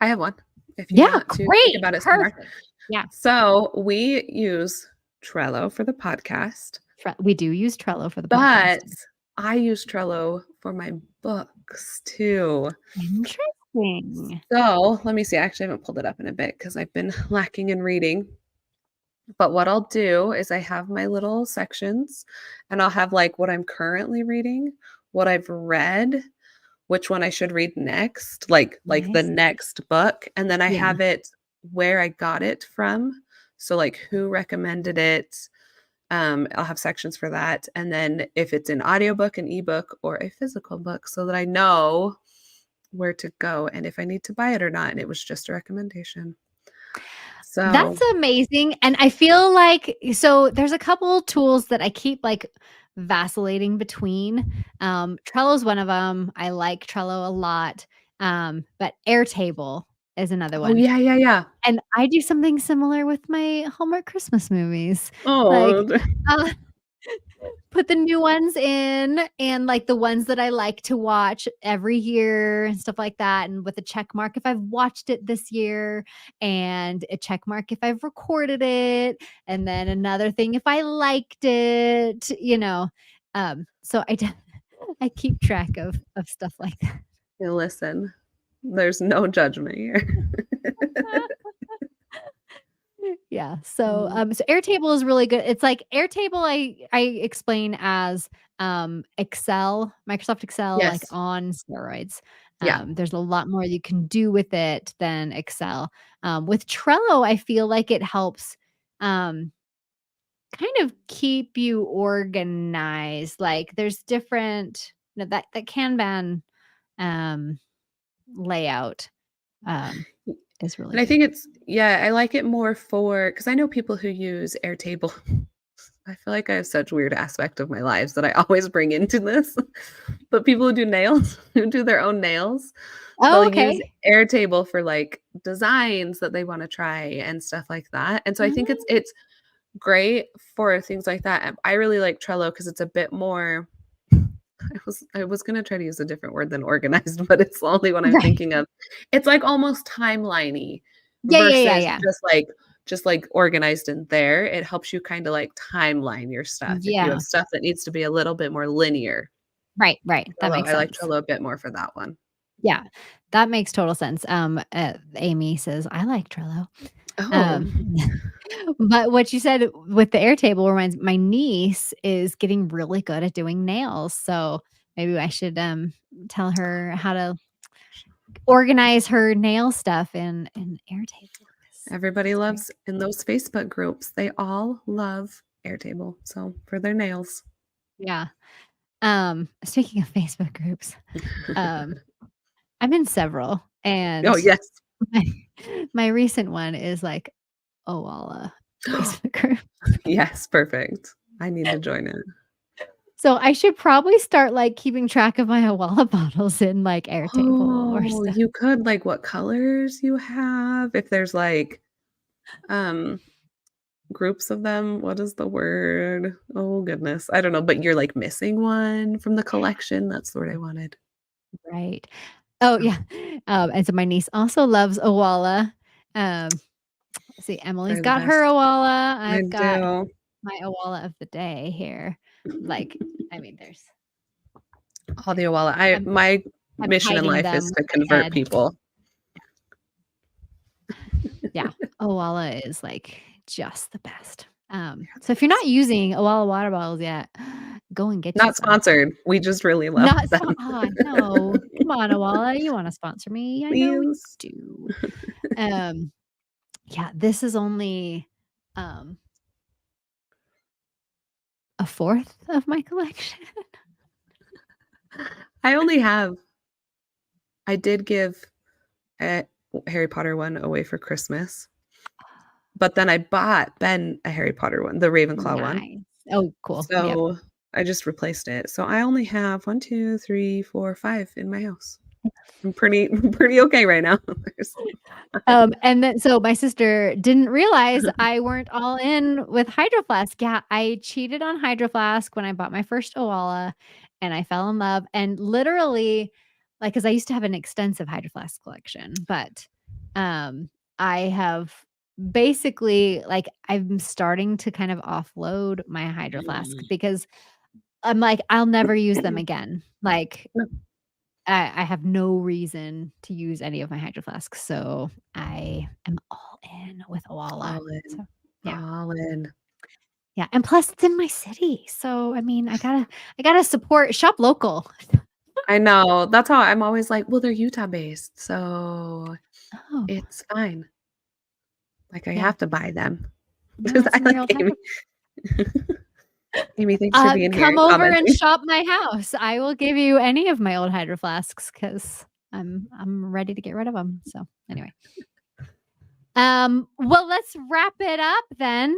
I have one if you Yeah, want to think great, about it some more. perfect. Yeah, So, we use Trello for the podcast. We do use Trello for the But podcasting. I use Trello for my books too. Interesting. So, let me see, I actually haven't pulled it up in a bit because 'cause I've been lacking in reading. But what I'll do is I have my little sections, and I'll have, like, what I'm currently reading, what I've read, which one I should read next, like the Nice. next book, and then I Yeah. have it where I got it from. So, like, who recommended it. I'll have sections for that, and then if it's an audiobook, an ebook, or a physical book so that I know where to go and if I need to buy it or not, and it was just a recommendation. That's So, amazing, and I feel like so there's a couple tools that I keep, like, vacillating between. Trello's one of them. I like Trello a lot, but Airtable is another oh, one, yeah, yeah, yeah. and I do something similar with my Hallmark Christmas movies. Like, Oh, I'll put the new ones in and, like, the ones that I like to watch every year and stuff like that, and with a check mark if I've watched it this year, and a check mark if I've recorded it, and then another thing if I liked it. So I keep track of stuff like that. hey, listen, there's no judgment here. Yeah, so, Mm, so Airtable is really good. It's like Airtable I explain as, Excel, Microsoft Excel, like, yes. on steroids. Yeah. There's a lot more you can do with it than Excel. With Trello, I feel like it helps, um, kind of keep you organized, like, there's different that Kanban, um, layout, um, is really And I good. think it's yeah, I like it more for because I know people who use Airtable. I feel like I have such weird aspect of my lives that I always bring into this. But people who do nails, who do their own nails, they'll Oh, use okay. Airtable for, like, designs that they wanna try and stuff like that, and so I think Mm, it's great for things like that, and I really like Trello because it's a bit more I was gonna try to use a different word than organized, but it's the only one I'm right. thinking of. It's, like, almost timeliney Yeah, yeah, yeah, versus yeah. just, like, organized in there. It helps you kinda, like, timeline your stuff if you have Yeah. stuff that needs to be a little bit more linear. Right, right, that Trello makes I like sense. Trello a bit more for that one. Yeah, that makes total sense. Amy says, "I like Trello." Oh, Um, but what you said with the Airtable reminds my niece is getting really good at doing nails, so maybe I should, tell her how to organize her nail stuff in Airtable 'cause everybody she's very loves in those Facebook groups, they all love Airtable, so for their nails. yeah. Speaking of Facebook groups, um, I'm in several, Oh, and yes. my my recent one is like, "Oh, Facebook group. Yes, perfect. I need to join it. So I should probably start, like, keeping track of my Awala bottles in, like, Airtable or Oh, stuff. you could, like, what colors you have, if there's, like, um, groups of them, what is the word? Oh, goodness, I don't know, but you're, like, missing one from the collection, that's the word I wanted. Right. Oh, Oh, yeah. And so my niece also loves Awala. Um, let's see, Emily's they're the got her best. Awala. I I've got do. my Awala of the day here. Like, I mean, there's All the Awala. I I'm my I'm mission in hiding life them is to with my convert head. people. Yeah, Owala is, like, just the best. They're So the if you're not best. using Owala water bottles yet, go and get you Not some. sponsored, we just really love Not them. spo no. Come on, Owala, you wanna sponsor me. I know you Please. do. Um, yeah, this is only, um, a fourth of my collection. I only have I did give a Harry Potter one away for Christmas, but then I bought Ben a Harry Potter one, the Ravenclaw one. Nice. Oh, cool. Yep. So, I just replaced it. So, I only have 1, 2, 3, 4, 5 in my house. I'm pretty pretty okay right now. There's 5. And then so my sister didn't realize I weren't all in with Hydro Flask. Yeah, I cheated on Hydro Flask when I bought my first Owala, and I fell in love, and literally, like, because I used to have an extensive Hydro Flask collection, but, um, I have basically, like, I'm starting to kind of offload my Hydro Flask Mm. because I'm like, I'll never use them again. Like, No, I have no reason to use any of my Hydro Flasks, so I am all in with Owala. all in, So, yeah. all in. Yeah, and plus it's in my city, so, I mean, I gotta support shop local. I know, that's how I'm always like, "Well, they're Utah-based, so Oh, it's fine." Like, I yeah. have to buy them. No, I some like real Amy. Hydro Amy, thanks for being here come and over and commenting. shop my house. I will give you any of my old Hydro Flasks because I 'cause I'm ready to get rid of them. So, anyway. Well, let's wrap it up then.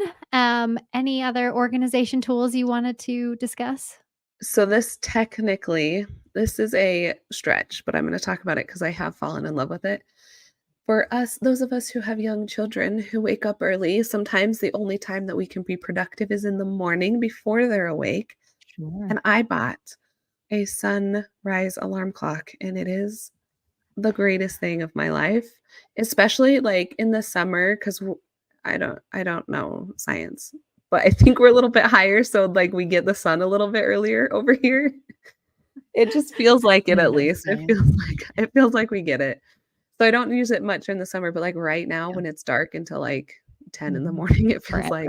Any other organization tools you wanted to discuss? So this is a stretch, but I'm gonna talk about it because I have fallen in love with it. For us, those of us who have young children who wake up early, sometimes the only time that we can be productive is in the morning before they're awake, Sure. and I bought a sunrise alarm clock, and it is the greatest thing of my life, especially, like, in the summer 'cause w I don't know science, but I think we're a little bit higher, so, like, we get the sun a little bit earlier over here. It just feels like it I at know least. science. It feels like we get it. So I don't use it much in the summer, but, like, right now Yeah. when it's dark until, like, 10 in the Mhm. morning, it feels like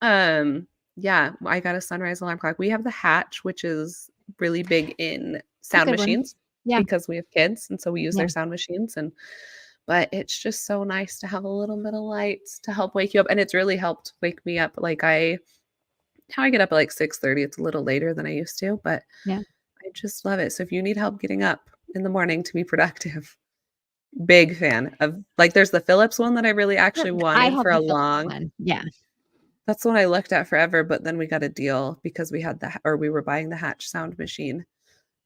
Forever. yeah, I got a sunrise alarm clock. We have the Hatch, which is really big in It's a sound good one. machines Yeah, because we have kids, and so we use yeah. their sound machines, and but it's just so nice to have a little bit of lights to help wake you up, and it's really helped wake me up. Like, I get up at, like, 6:30, it's a little later than I used to, but Yeah. I just love it. So if you need help getting up in the morning to be productive, big fan of like, there's the Philips one that I really Yep, actually I wanted have for a the Philips long one. Yeah, that's the one I looked at forever, but then we got a deal because we had we were buying the Hatch sound machine.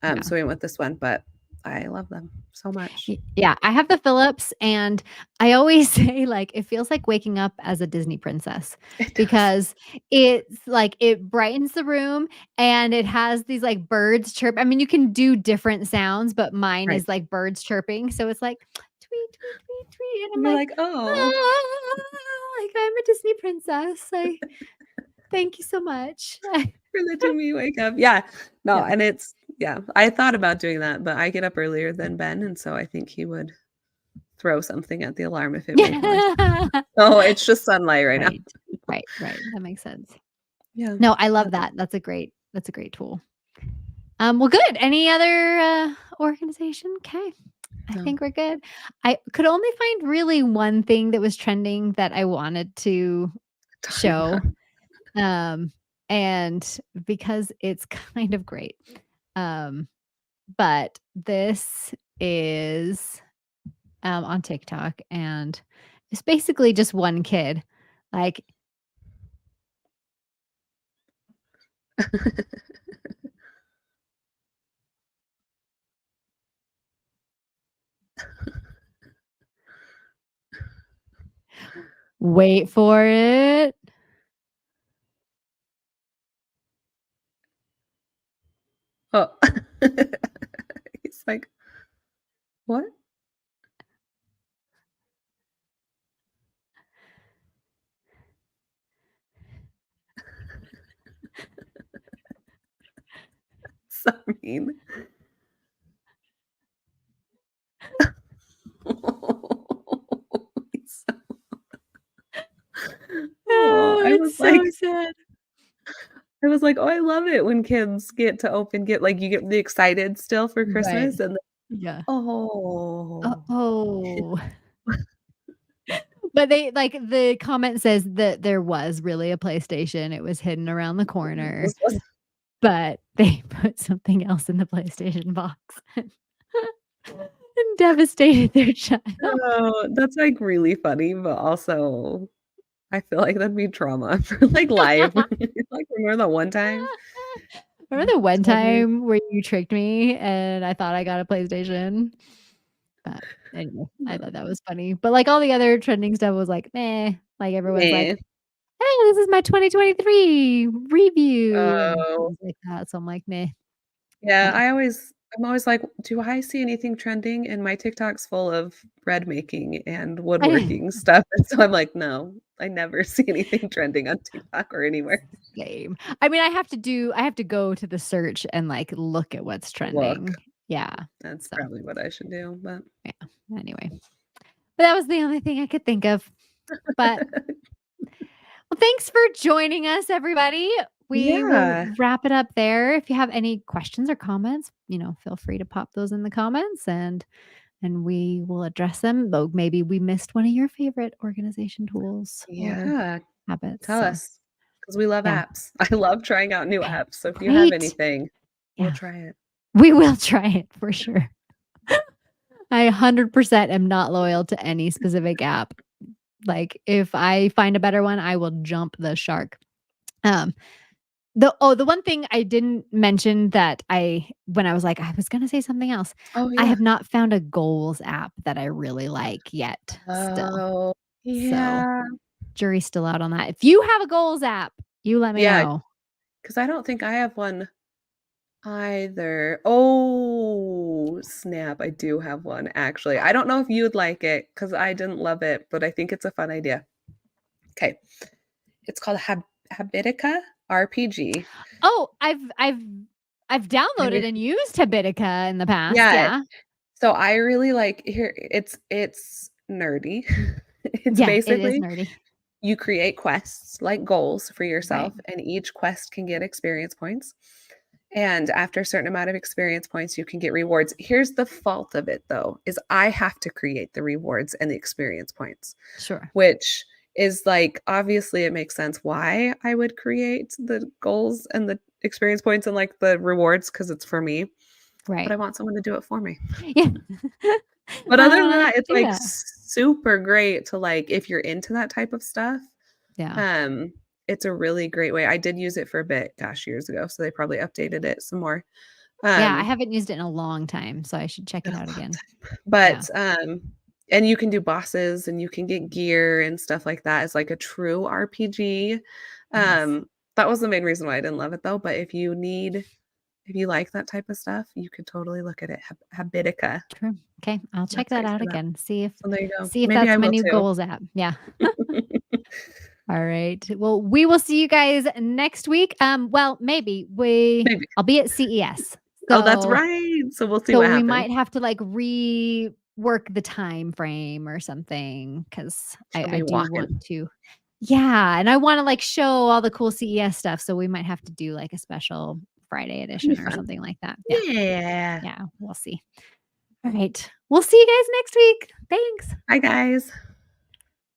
yeah. So we went with this one, but I love them so much. Yeah, I have the Philips, and I always say, like, it feels like waking up as a Disney princess It does. because it's like it brightens the room and it has these, like, birds chirp. I mean, you can do different sounds, but mine Right. is like birds chirping, so it's like, "Tweet, tweet, tweet, tweet," and I'm You're like, like, "Oh, "Ah," like, "I'm a Disney princess. I thank you so much." for letting me wake up." Yeah. No, Yeah. and it's yeah, I thought about doing that, but I get up earlier than Ben, and so I think he would throw something at the alarm if it made noise. Oh, it's just sunlight right now. Right. Right, right, that makes sense. Yeah. No, I Uh, love that. That's a great tool. Well, good. Any other, organization? Okay, I no. think we're good. I could only find really one thing that was trending that I wanted to Talk about show, um, and because it's kind of great. Um, but this is, on TikTok, and it's basically just one kid, like Wait for it. Oh. He's like, "What?" So mean. He's so Aw, Oh, it's so sad. I was like, "Oh, I love it when kids get to open get like, you get the excited still for Right. Christmas and then Yeah. oh. Oh. But they like, the comment says that there was really a PlayStation, it was hidden around the corner, This was but they put something else in the PlayStation box and devastated their child. oh, that's, like, really funny, but also I feel like that'd be trauma for, like, life. Like, remember that one time? Remember the one Told me time where you tricked me and I thought I got a PlayStation? But anyway, I thought that was funny. But, like, all the other trending stuff was like, "Meh." Like, everyone's meh. like, "Hey, this is my 2023 review," and Oh. things like that, so I'm like, "Meh." Yeah, Whatever. I'm always like, "Do I see anything trending?" And my TikTok's full of bread making and woodworking stuff, and so I'm like, "No, I never see anything trending on TikTok or anywhere." Same. I mean, I have to go to the search and, like, look at what's Look, trending. Yeah. that's So, probably what I should do, but yeah, anyway. But that was the only thing I could think of. But, well, thanks for joining us, everybody. We will Yeah, wrap it up there. If you have any questions or comments, feel free to pop those in the comments and we will address them. Though maybe we missed one of your favorite organization tools or yeah, habits. tell So, us because we love yeah. apps. I love trying out new Okay. apps, so if you have Great. anything, we'll Yeah. try it. We will try it for sure. I 100% am not loyal to any specific app. Like, if I find a better one, I will jump the shark. Um, the one thing I didn't mention that when I was like, I was gonna say something else. Oh, I yeah. have not found a goals app that I really like yet still. Oh, So, yeah. jury's still out on that. If you have a goals app, you let me Yeah, know. because I don't think I have one either. Oh, snap, I do have one, actually. I don't know if you'd like it because I didn't love it, but I think it's a fun idea. Okay, it's called Habitica RPG. Oh, I've Have you downloaded and used Habitica in the past, Yeah, yeah. so I really like here it's nerdy. It's Yeah, it is basically nerdy. you create quests, like goals for Right. yourself, and each quest can get experience points. And after a certain amount of experience points, you can get rewards. Here's the fault of it though, is I have to create the rewards and the experience points, Sure. which is like obviously it makes sense why I would create the goals and the experience points and like the rewards because it's for me, but Right. I want someone to do it for me. Yeah. But I other don't than have that, to it's do like that. super great to like if you're into that type of stuff. Yeah. Um, it's a really great way. I did use it for a bit, gosh, years ago, so they probably updated it some more. Yeah, I Um, haven't used it in a long time, so I should check been it a out long again. time. Yeah. And you can do bosses and you can get gear and stuff like that. It's like a true RPG. Nice. That was the main reason why I didn't love it though. But if you like that type of stuff, you could totally look at it. Habitica. True. Okay, I'll check That's that great out for that. again. See if So there you go. see if Maybe that's I my will new too. goals app. Yeah. All right. Well, we will see you guys next week. Well, maybe Maybe. I'll be at CES. Oh, that's So right. So we'll see so what we happens. might have to like rework the time frame or something because She'll I be do want walking. to. Yeah, and I want to like show all the cool CES stuff. So we might have to do like a special Friday That'd be edition or fun. something like that. Yeah. Yeah. Yeah. We'll see. All right. We'll see you guys next week. Thanks. Hi, guys.